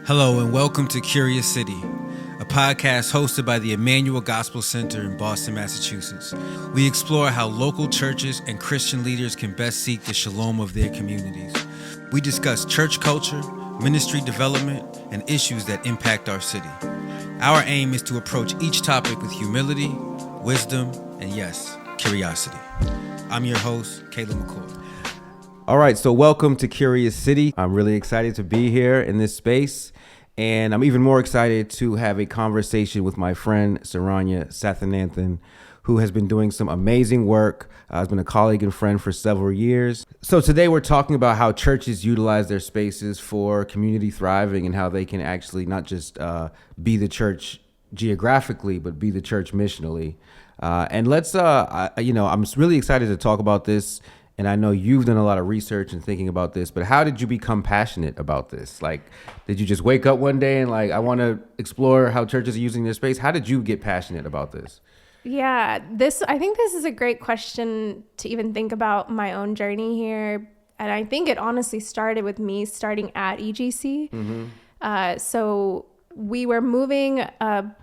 Hello and welcome to Curious City, a podcast hosted by the Emmanuel Gospel Center in Boston, Massachusetts. We explore how local churches and Christian leaders can best seek the shalom of their communities. We discuss church culture, ministry development, and issues that impact our city. Our aim is to approach each topic with humility, wisdom, and yes, curiosity. I'm your host, Caleb McCoy. All right, so welcome to Curious City. I'm really excited to be here in this space, and I'm even more excited to have a conversation with my friend Saranya Sathananthan, who has been doing some amazing work. Has been a colleague and friend for several years. So today we're talking about how churches utilize their spaces for community thriving and how they can actually not just be the church geographically, but be the church missionally. And let's, I'm really excited to talk about this. And I know you've done a lot of research and thinking about this, but how did you become passionate about this? Like, did you just wake up one day and I want to explore how churches are using their space? How did you get passionate about this? Yeah, I think this is a great question to even think about my own journey here. And I think it honestly started with me starting at EGC. Mm-hmm. So we were moving an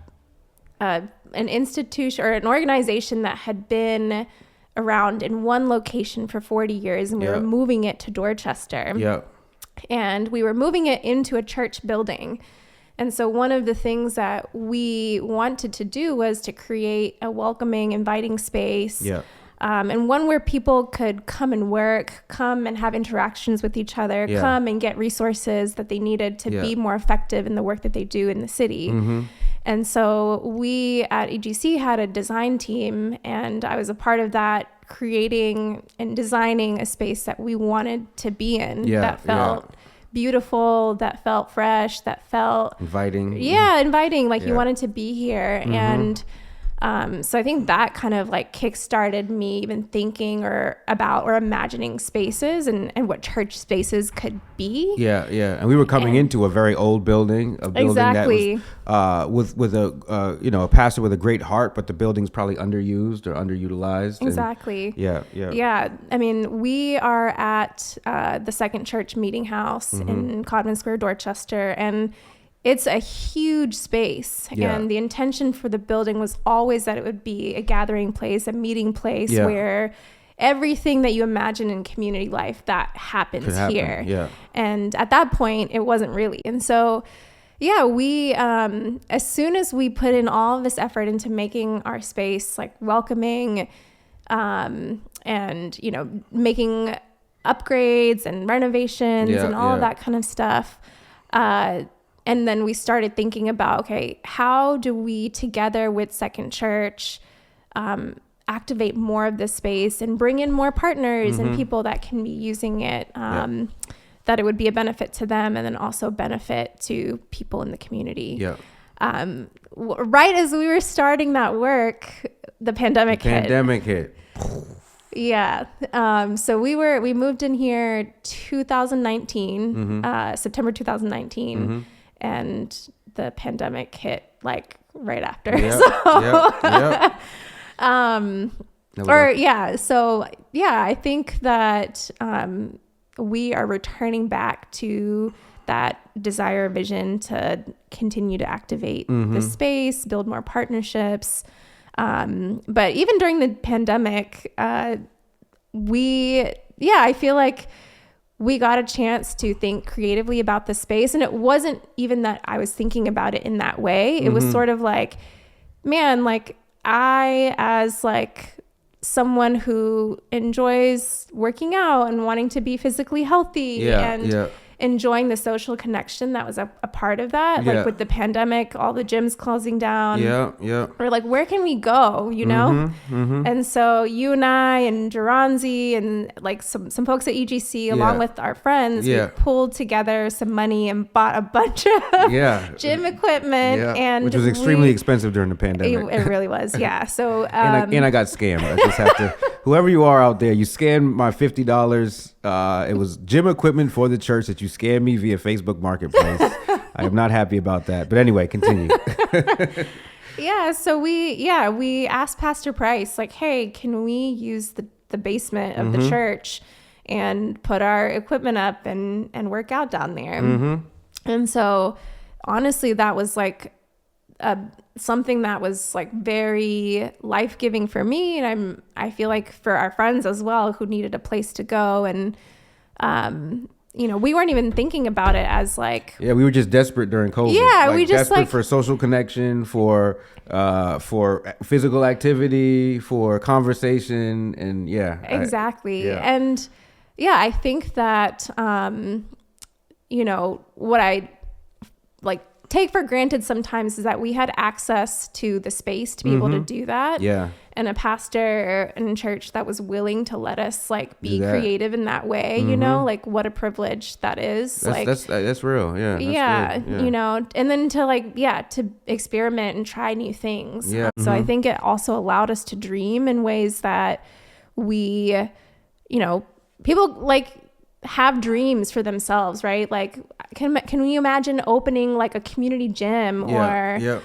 institution or an organization that had been around in one location for 40 years, and we were moving it to Dorchester. And we were moving it into a church building. And so one of the things that we wanted to do was to create a welcoming, inviting space, and one where people could come and work, come and have interactions with each other, come and get resources that they needed to be more effective in the work that they do in the city. Mm-hmm. And so we at EGC had a design team, and I was a part of that, creating and designing a space that we wanted to be in that felt beautiful, that felt fresh, that felt inviting. Inviting, like you wanted to be here. Mm-hmm. And so I think that kind of kick-started me even thinking or imagining spaces and what church spaces could be. And we were coming into a very old building, a building that was with a a pastor with a great heart, but the building's probably underused or underutilized. Exactly. And, I mean, we are at the Second Church Meeting House in Codman Square, Dorchester, and it's a huge space, and the intention for the building was always that it would be a gathering place, a meeting place where everything that you imagine in community life that happens here. And at that point, it wasn't really. And so, we, as soon as we put in all of this effort into making our space welcoming, and, making upgrades and renovations and all of that kind of stuff, and then we started thinking about, okay, how do we, together with Second Church, activate more of this space and bring in more partners and people that can be using it, that it would be a benefit to them and then also benefit to people in the community. Right as we were starting that work, the pandemic hit. So we moved in here 2019, September 2019. And the pandemic hit right after. I think that we are returning back to that desire vision to continue to activate the space, build more partnerships. But even during the pandemic, I feel like we got a chance to think creatively about the space. And it wasn't even that I was thinking about it in that way. It was sort of I, as someone who enjoys working out and wanting to be physically healthy and enjoying the social connection that was a part of that. With the pandemic, all the gyms closing down. We're where can we go, And so you and I and Duranzi and some folks at EGC, along with our friends, we pulled together some money and bought a bunch of gym equipment. And which was extremely expensive during the pandemic. It really was, So and I got scammed. I just have to, whoever you are out there, you scammed my $50. It was gym equipment for the church that you scammed me via Facebook Marketplace. I am not happy about that. But anyway, continue. So we asked Pastor Price, hey, can we use the basement of the church and put our equipment up and work out down there? And so honestly, that was like something that was like very life-giving for me, and I feel like for our friends as well who needed a place to go. And we weren't even thinking about it as like, we were just desperate during COVID. Yeah, like, we just desperate like for social connection, for physical activity, for conversation, and exactly. And I think that what I like take for granted sometimes is that we had access to the space to be able to do that. Yeah. And a pastor in church that was willing to let us like be creative in that way, like what a privilege that is. That's real. Yeah. That's good. And then to experiment and try new things. Yeah. So I think it also allowed us to dream in ways that we, people like have dreams for themselves, right? Like, can we imagine opening like a community gym or,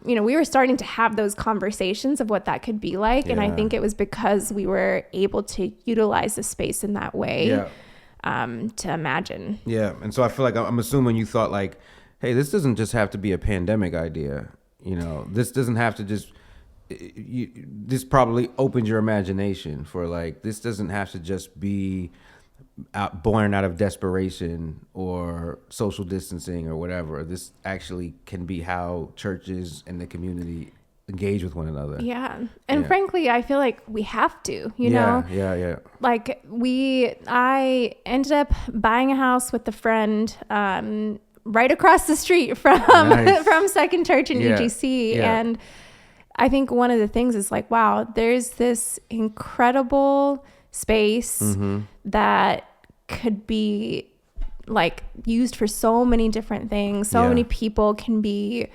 we were starting to have those conversations of what that could be like. And I think it was because we were able to utilize the space in that way, to imagine. Yeah. And so I feel like I'm assuming you thought like, hey, this doesn't just have to be a pandemic idea. This doesn't have to just, this probably opened your imagination for like, this doesn't have to just be born out of desperation or social distancing or whatever. This actually can be how churches and the community engage with one another. Yeah. And frankly, I feel like we have to, know? Yeah. Like I ended up buying a house with a friend right across the street from from Second Church in UGC. Yeah. And I think one of the things is like, wow, there's this incredible space that could be like used for so many different things. So many people can be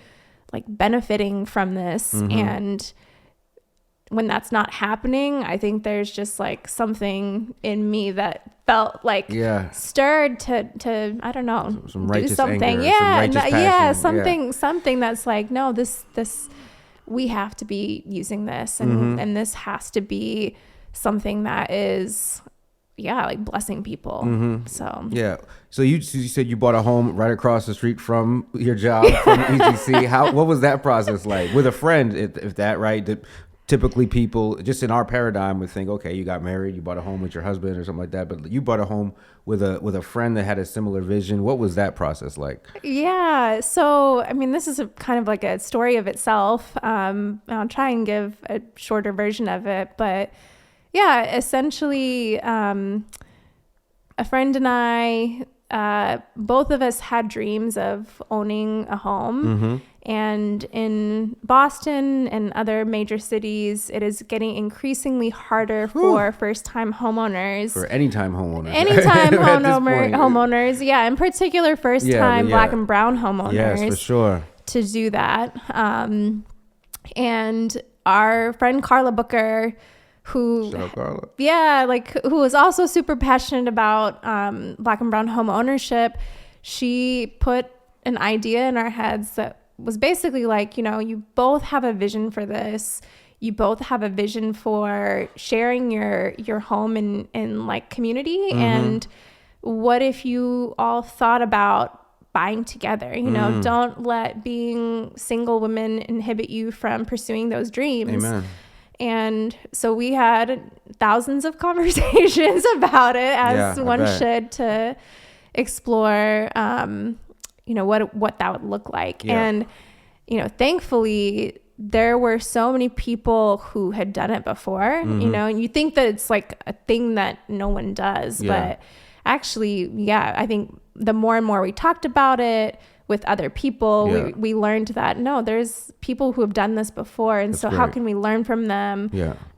like benefiting from this. And when that's not happening, I think there's just like something in me that felt like stirred to I don't know, some do righteous something. Anger, some righteous something that's like, no, this we have to be using this, and this has to be something that is like blessing people. So you said you bought a home right across the street from your job from EGC. What was that process like with a friend? If that right, that typically people just in our paradigm would think, okay, you got married, you bought a home with your husband or something like that, but you bought a home with a friend that had a similar vision. What was that process like? Yeah, so I mean, this is kind of like a story of itself. I'll try and give a shorter version of it, but yeah, essentially, a friend and I, both of us had dreams of owning a home. And in Boston and other major cities, it is getting increasingly harder for first-time homeowners. For anytime homeowners. Anytime homeowners, yeah, in particular first-time Black and brown homeowners. Yes, for sure. To do that. And our friend Carla Booker, who was also super passionate about Black and brown home ownership, she put an idea in our heads that was basically like, you both have a vision for this. You both have a vision for sharing your home in like community. And what if you all thought about buying together? Don't let being single women inhibit you from pursuing those dreams. Amen. And so we had thousands of conversations about it, as one should, to explore, what that would look like. Yeah. And, thankfully, there were so many people who had done it before, and you think that it's like a thing that no one does. But actually, I think the more and more we talked about it with other people, we learned that no, there's people who have done this before, and so how can we learn from them?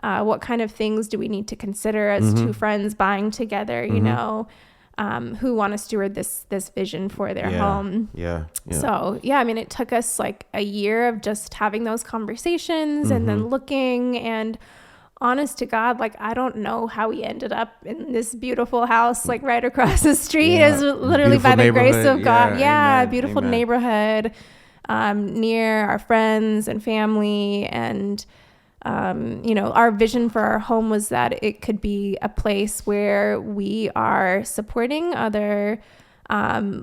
What kind of things do we need to consider as two friends buying together, who want to steward this vision for their home? So I mean, it took us like a year of just having those conversations and then looking, and honest to God, like, I don't know how we ended up in this beautiful house, like right across the street. Is literally by the grace of God. Beautiful neighborhood, near our friends and family. And, our vision for our home was that it could be a place where we are supporting other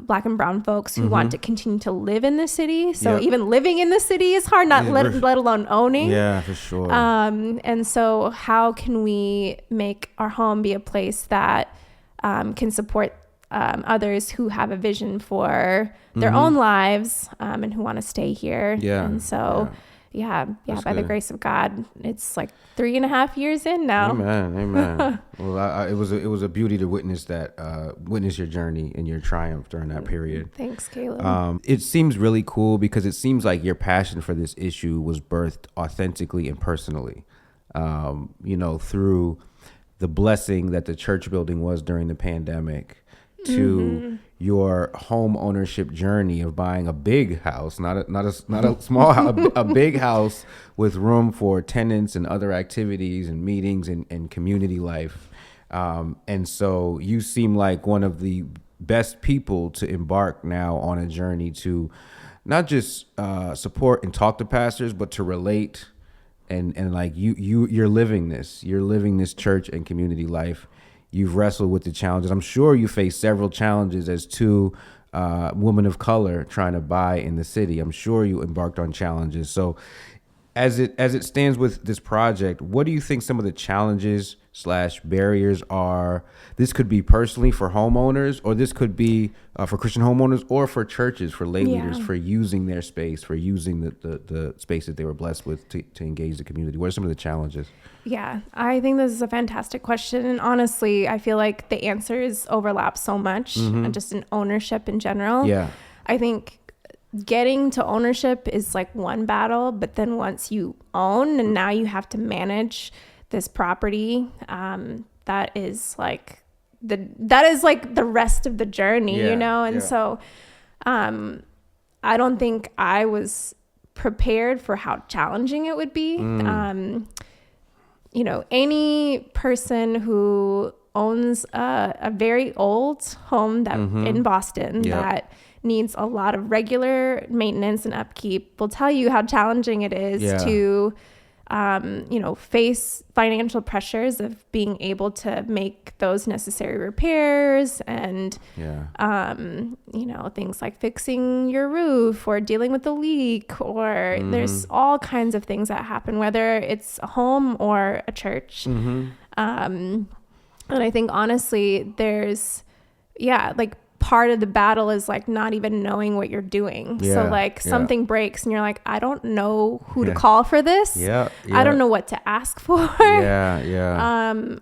Black and brown folks who want to continue to live in the city. So even living in the city is hard, let alone owning. Yeah, for sure. And so how can we make our home be a place that can support others who have a vision for their own lives and who want to stay here. Yeah. And so, by the grace of God, it's like 3.5 years in now. Amen. Well, it was a beauty to witness that, witness your journey and your triumph during that period. Thanks, Caleb. It seems really cool because it seems like your passion for this issue was birthed authentically and personally, through the blessing that the church building was during the pandemic, to your home ownership journey of buying a big house, not a small house, a big house with room for tenants and other activities and meetings and community life. And so you seem like one of the best people to embark now on a journey to not just support and talk to pastors, but to relate and like you're living this church and community life. You've wrestled with the challenges. I'm sure you faced several challenges as two women of color trying to buy in the city. I'm sure you embarked on challenges. So as it stands with this project, what do you think some of the challenges / barriers are? This could be personally for homeowners, or this could be for Christian homeowners, or for churches, for lay leaders, for using their space, for using the space that they were blessed with to engage the community. What are some of the challenges? Yeah, I think this is a fantastic question. And honestly, I feel like the answers overlap so much, just in ownership in general. Yeah. I think getting to ownership is like one battle, but then once you own and now you have to manage this property, that is like the rest of the journey, And so I don't think I was prepared for how challenging it would be. Any person who owns a very old home that in Boston that needs a lot of regular maintenance and upkeep will tell you how challenging it is to face financial pressures of being able to make those necessary repairs and things like fixing your roof or dealing with the leak, or there's all kinds of things that happen, whether it's a home or a church. And I think honestly there's part of the battle is like not even knowing what you're doing. So like something breaks and you're like, I don't know who to call for this. I don't know what to ask for. I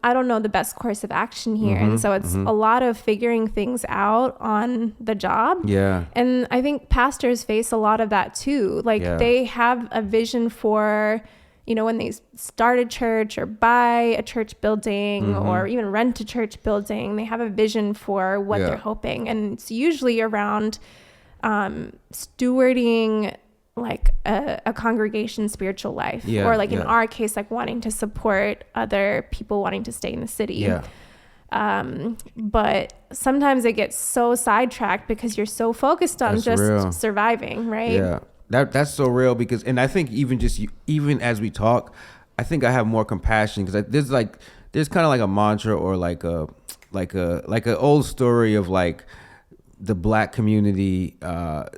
don't know the best course of action here. And so it's a lot of figuring things out on the job. And I think pastors face a lot of that too. Like they have a vision for, when they start a church or buy a church building or even rent a church building, they have a vision for what they're hoping. And it's usually around stewarding like a congregation's spiritual life, or like in our case, like wanting to support other people wanting to stay in the city. But sometimes it gets so sidetracked because you're so focused on surviving, right? That's so real, because, and I think even as we talk, I think I have more compassion, because there's kind of like a mantra or like a old story of like the Black community.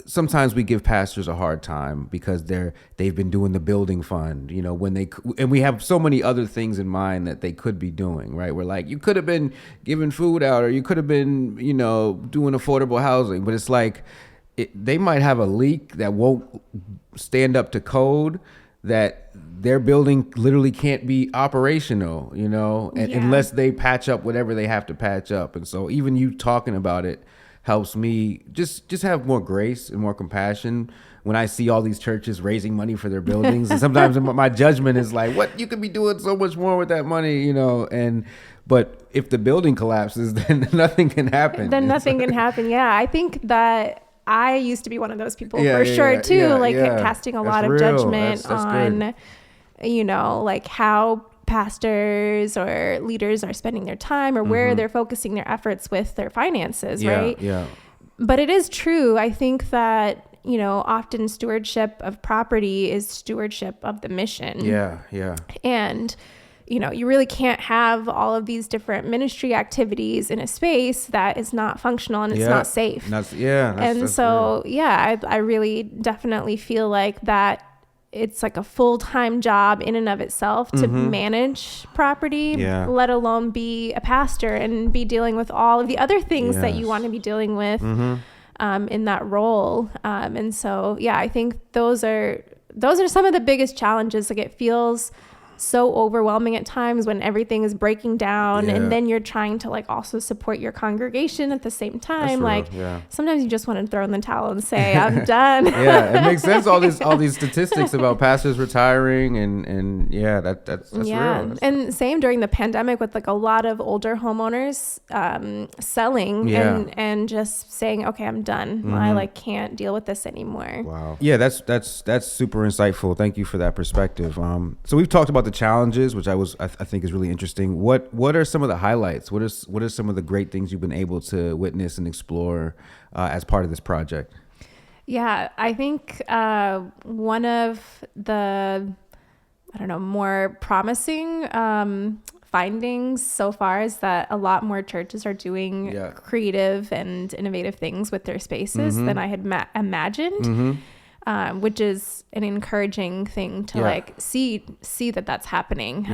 Sometimes we give pastors a hard time because they've been doing the building fund, and we have so many other things in mind that they could be doing, right? We're like, you could have been giving food out, or you could have been, doing affordable housing, but it's like, they might have a leak that won't stand up to code, that their building literally can't be operational, unless they patch up whatever they have to patch up. And so even you talking about it helps me just have more grace and more compassion when I see all these churches raising money for their buildings. And sometimes my judgment is like, what, you could be doing so much more with that money, but if the building collapses, then nothing can happen. Yeah, I think that I used to be one of those people casting a lot of judgment on, like how pastors or leaders are spending their time or where they're focusing their efforts with their finances, right? But it is true. I think that, often stewardship of property is stewardship of the mission. And, you really can't have all of these different ministry activities in a space that is not functional and it's not safe. That's so real. I really definitely feel like that it's like a full-time job in and of itself to manage property, let alone be a pastor and be dealing with all of the other things that you want to be dealing with in that role. And so, I think those are some of the biggest challenges. Like, it feels so overwhelming at times when everything is breaking down, and then you're trying to like also support your congregation at the same time. Sometimes you just want to throw in the towel and say, I'm done. It makes sense. All these statistics about pastors retiring and that's real. And same during the pandemic with like a lot of older homeowners selling and just saying, okay, I'm done. I like can't deal with this anymore. Wow. Yeah, that's super insightful. Thank you for that perspective. So we've talked about the challenges, which I think is really interesting. What are some of the highlights? What are some of the great things you've been able to witness and explore as part of this project? Yeah, I think one of the more promising findings so far is that a lot more churches are doing creative and innovative things with their spaces than I had imagined. Which is an encouraging thing to like see that that's happening.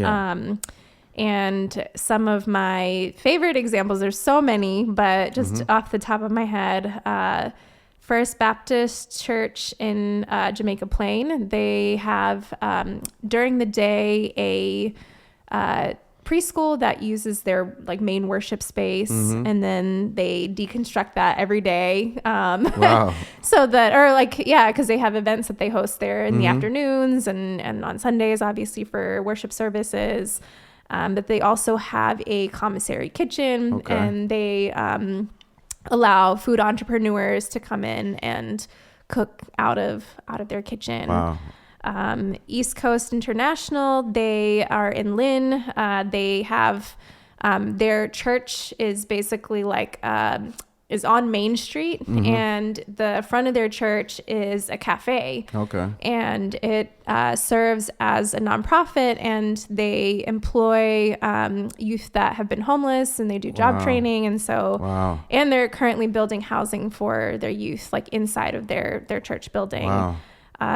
And some of my favorite examples, there's so many, but just off the top of my head, First Baptist Church in Jamaica Plain, they have during the day a preschool that uses their like main worship space, and then they deconstruct that every day. Wow. So that, because they have events that they host there in the afternoons and on Sundays, obviously for worship services. But they also have a commissary kitchen, and they allow food entrepreneurs to come in and cook out of their kitchen. Wow. East Coast International, they are in Lynn. They have their church is basically like is on Main Street, and the front of their church is a cafe. Okay. And it serves as a nonprofit, and they employ youth that have been homeless, and they do job training. And so, and they're currently building housing for their youth, like inside of their church building. Wow.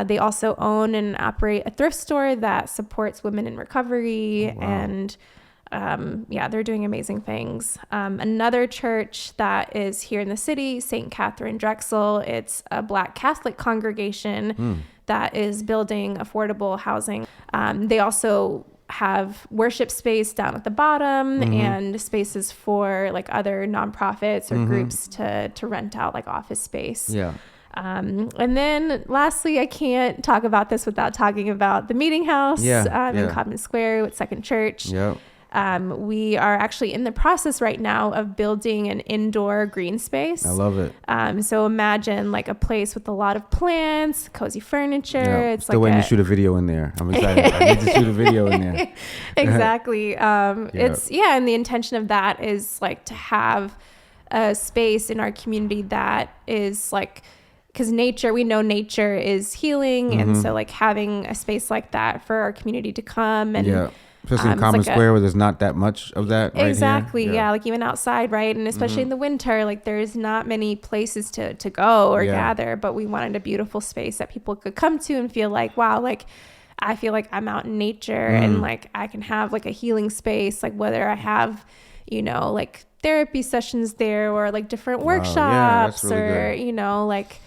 They also own and operate a thrift store that supports women in recovery. And they're doing amazing things. Another church that is here in the city, St. Catherine Drexel, it's a Black Catholic congregation that is building affordable housing. They also have worship space down at the bottom and spaces for like other nonprofits or groups to rent out like office space. Yeah. And then lastly, I can't talk about this without talking about the meeting house in Codman Square with Second Church. Yep. We are actually in the process right now of building an indoor green space. I love it. So imagine like a place with a lot of plants, cozy furniture. Yeah. It's still waiting to shoot a video in there. I'm excited. I need to shoot a video in there. Exactly. It's and the intention of that is like to have a space in our community that is like, because we know nature is healing. And so like having a space like that for our community to come and especially in Common Square where there's not that much of that right exactly here. Yeah, like even outside, right? And especially in the winter, like there's not many places to go or gather, but we wanted a beautiful space that people could come to and feel like, wow, like I feel like I'm out in nature and like I can have like a healing space, like whether I have, like therapy sessions there or like different workshops really or, like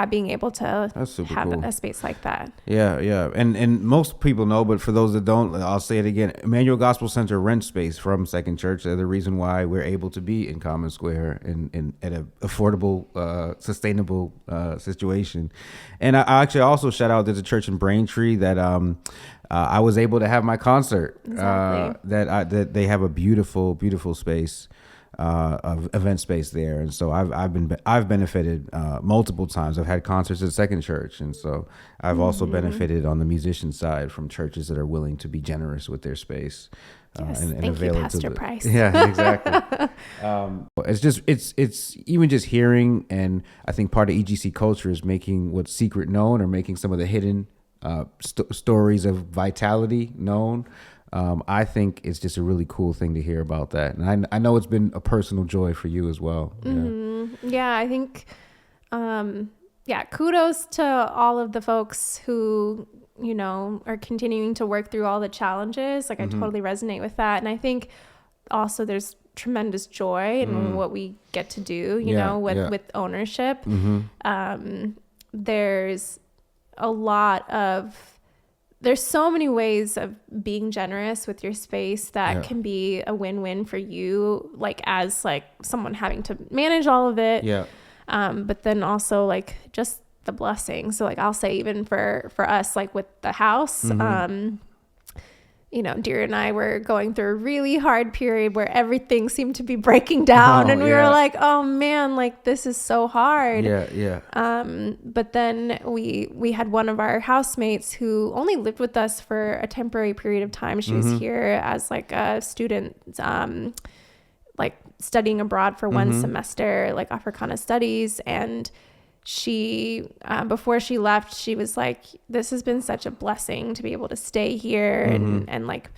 being able to have a space like that. And most people know, but for those that don't, I'll say it again. Emmanuel Gospel Center rents space from Second Church. They're the reason why we're able to be in Common Square in at an affordable, sustainable situation. And I actually also shout out, there's a church in Braintree that I was able to have my concert. Exactly. That they have a beautiful, beautiful space. Of event space there, and so I've benefited multiple times. I've had concerts at Second Church, and so I've also benefited on the musician side from churches that are willing to be generous with their space and thank you, Pastor Price. Yeah, exactly. It's even just hearing, and I think part of EGC culture is making what's secret known or making some of the hidden stories of vitality known. I think it's just a really cool thing to hear about that. And I know it's been a personal joy for you as well. Yeah, I think, kudos to all of the folks who, are continuing to work through all the challenges. Like I totally resonate with that. And I think also there's tremendous joy in what we get to do, with ownership. There's so many ways of being generous with your space that can be a win-win for you, like as like someone having to manage all of it. But then also like just the blessing. So like I'll say even for us, like with the house, Dear and I were going through a really hard period where everything seemed to be breaking down, and we were like, oh man, like this is so hard. But then we had one of our housemates who only lived with us for a temporary period of time. She was here as like a student, like studying abroad for one semester, like Africana studies. And she, before she left, she was like, this has been such a blessing to be able to stay here and like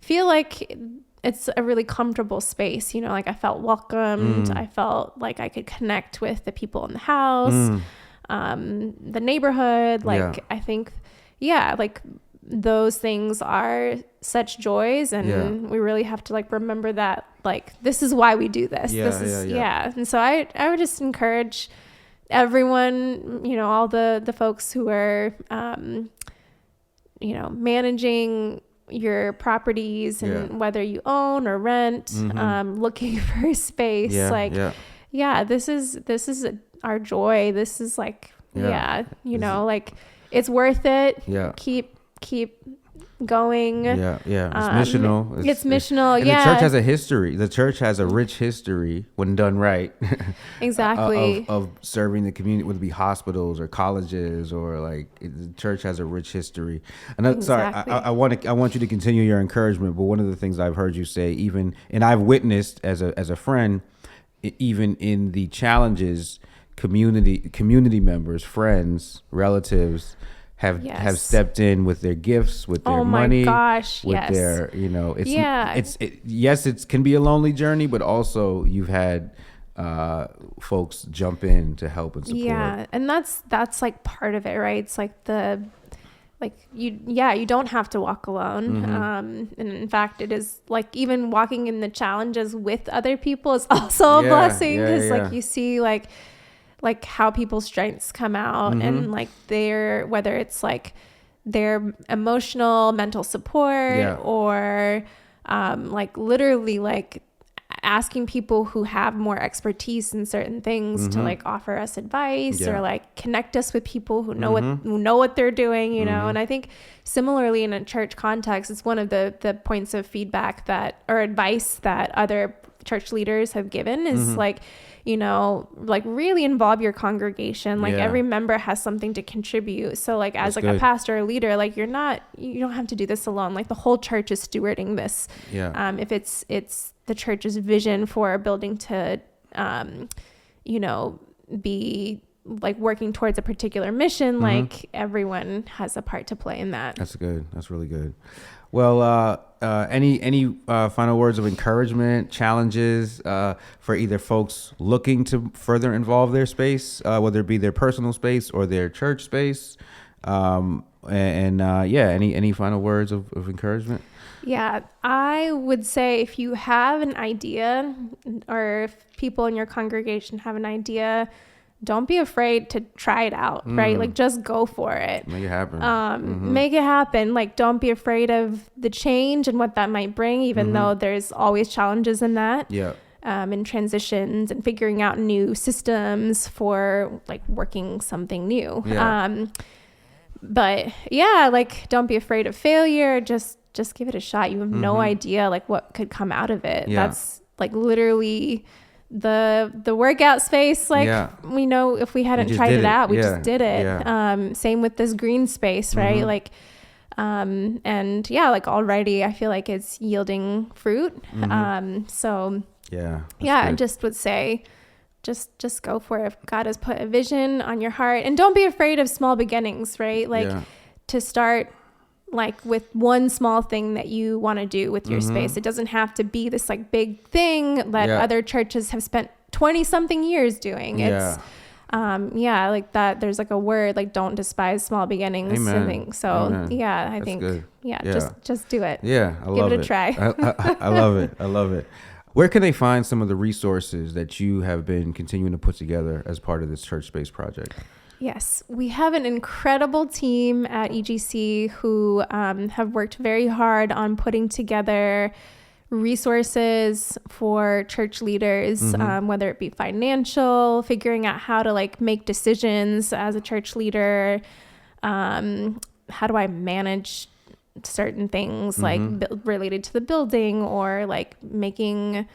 feel like it's a really comfortable space. Like I felt welcomed. I felt like I could connect with the people in the house, the neighborhood. Like, I think, like those things are such joys, and we really have to like remember that, like, this is why we do this. And so I would just encourage everyone, all the folks who are, managing your properties and whether you own or rent, looking for a space, this is our joy. This is like, like it's worth it. Keep going. It's missional. It's missional. And the church has a history. The church has a rich history when done right. Exactly. of serving the community, whether it be hospitals or colleges or the church has a rich history. And Exactly. sorry, I want you to continue your encouragement. But one of the things I've heard you say, and I've witnessed as a friend, even in the challenges, community members, friends, relatives have stepped in with their gifts, with their money, with their, it can be a lonely journey, but also you've had folks jump in to help and support. Yeah, and that's like part of it, right? It's like you don't have to walk alone. And in fact, it is like even walking in the challenges with other people is also a blessing, because like you see like how people's strengths come out, and like whether it's like their emotional, mental support, or like literally like asking people who have more expertise in certain things to like offer us advice or like connect us with people who know what they're doing, And I think similarly in a church context, it's one of the points of feedback or advice that other church leaders have given is like, like really involve your congregation. Like every member has something to contribute. So like as a pastor or leader, like you don't have to do this alone. Like the whole church is stewarding this. If it's the church's vision for a building to, be like working towards a particular mission, like everyone has a part to play in that. That's good. That's really good. Well, any final words of encouragement, challenges for either folks looking to further involve their space, whether it be their personal space or their church space, any final words of encouragement? Yeah, I would say if you have an idea, or if people in your congregation have an idea, don't be afraid to try it out, right? Like just go for it. Make it happen. Make it happen. Like don't be afraid of the change and what that might bring, even though there's always challenges in that. And transitions and figuring out new systems for like working something new. But yeah, like don't be afraid of failure. Just give it a shot. You have no idea like what could come out of it. That's like literally the workout space. Like we know if we hadn't tried it out, we just did it. Same with this green space, right? Like, and like already I feel like it's yielding fruit. So I just would say, just go for it. If God has put a vision on your heart, and don't be afraid of small beginnings, right? Like, to start like with one small thing that you want to do with your space. It doesn't have to be this like big thing that other churches have spent 20 something years doing. It's like that. There's like a word like don't despise small beginnings. Amen. I think so. Amen. Yeah, I That's think good. just do it. Yeah, I love it. Give it a try. I love it. I love it. Where can they find some of the resources that you have been continuing to put together as part of this church space project? Yes, we have an incredible team at EGC who have worked very hard on putting together resources for church leaders, whether it be financial, figuring out how to like make decisions as a church leader. How do I manage certain things like related to the building, or like making,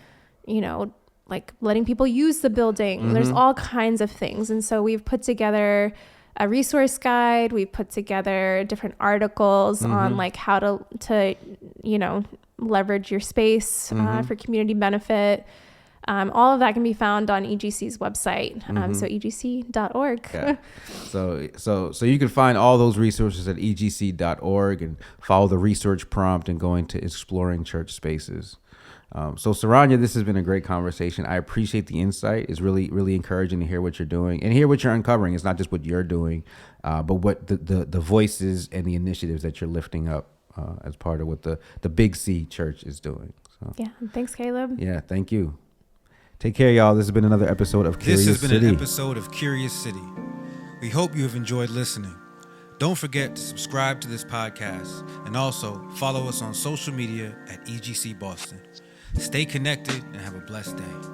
like letting people use the building. There's all kinds of things. And so we've put together a resource guide. We've put together different articles on like how to leverage your space for community benefit. All of that can be found on EGC's website. So egc.org. Yeah. So you can find all those resources at egc.org and follow the research prompt and go into exploring church spaces. So Saranya, this has been a great conversation. I appreciate the insight. It's really, really encouraging to hear what you're doing and hear what you're uncovering. It's not just what you're doing, but what the voices and the initiatives that you're lifting up as part of what the Big C Church is doing. So, yeah. Thanks, Caleb. Yeah. Thank you. Take care, y'all. This has been another episode of Curious City. This has been an episode of Curious City. We hope you have enjoyed listening. Don't forget to subscribe to this podcast and also follow us on social media at EGC Boston. Stay connected and have a blessed day.